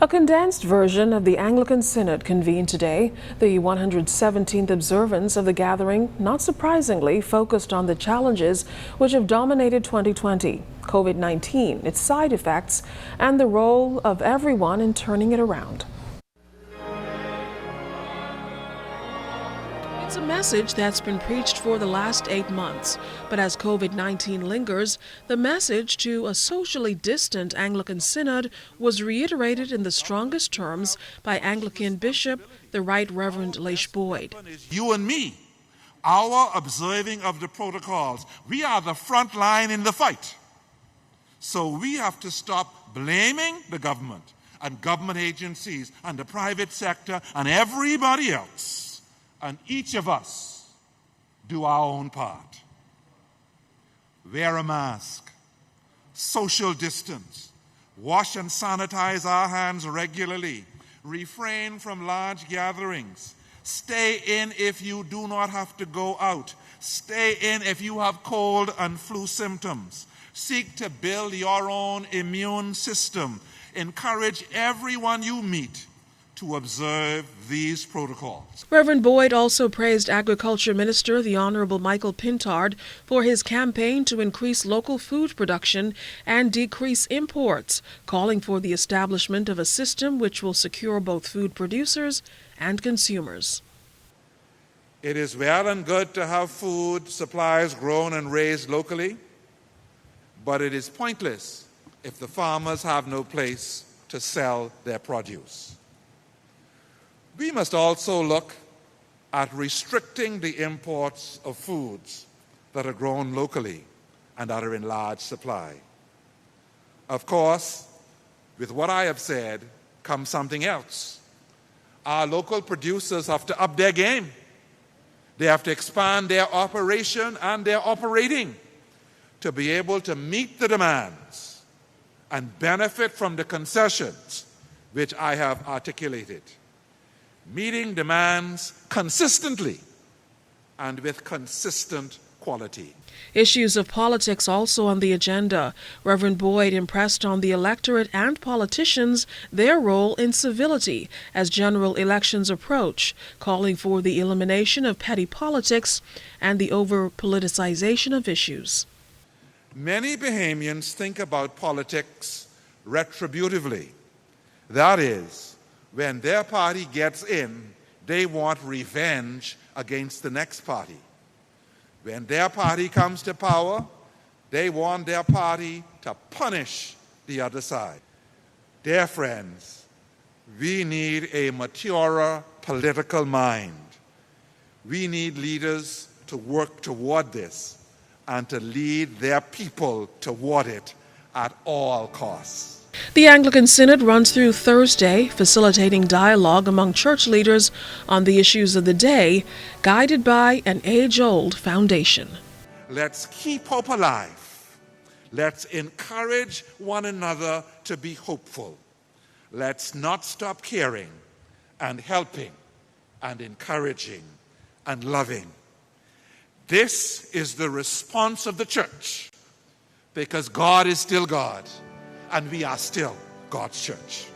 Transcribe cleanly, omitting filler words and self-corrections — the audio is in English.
A condensed version of the Anglican Synod convened today. The 117th observance of the gathering, not surprisingly, focused on the challenges which have dominated 2020, COVID-19, its side effects, and the role of everyone in turning it around. It's a message that's been preached for the last 8 months, but as COVID-19 lingers, the message to a socially distant Anglican Synod was reiterated in the strongest terms by Anglican Bishop, the Right Reverend Leish Boyd. You and me, our observing of the protocols, we are the front line in the fight. So we have to stop blaming the government and government agencies and the private sector and everybody else. And each of us do our own part. Wear a mask, social distance, wash and sanitize our hands regularly, refrain from large gatherings, stay in if you do not have to go out, stay in if you have cold and flu symptoms, seek to build your own immune system, encourage everyone you meet to observe these protocols. Reverend Boyd also praised Agriculture Minister the Honourable Michael Pintard for his campaign to increase local food production and decrease imports, calling for the establishment of a system which will secure both food producers and consumers. It is well and good to have food supplies grown and raised locally, but it is pointless if the farmers have no place to sell their produce. We must also look at restricting the imports of foods that are grown locally and that are in large supply. Of course, with what I have said comes something else. Our local producers have to up their game. They have to expand their operation and their operating to be able to meet the demands and benefit from the concessions which I have articulated. Meeting demands consistently and with consistent quality. Issues of politics also on the agenda. Reverend Boyd impressed on the electorate and politicians their role in civility as general elections approach, calling for the elimination of petty politics and the over-politicization of issues. Many Bahamians think about politics retributively. That is, when their party gets in, they want revenge against the next party. When their party comes to power, they want their party to punish the other side. Dear friends, we need a maturer political mind. We need leaders to work toward this and to lead their people toward it at all costs. The Anglican Synod runs through Thursday, facilitating dialogue among church leaders on the issues of the day, guided by an age-old foundation. Let's keep hope alive. Let's encourage one another to be hopeful. Let's not stop caring and helping and encouraging and loving. This is the response of the church, because God is still God. And we are still God's church.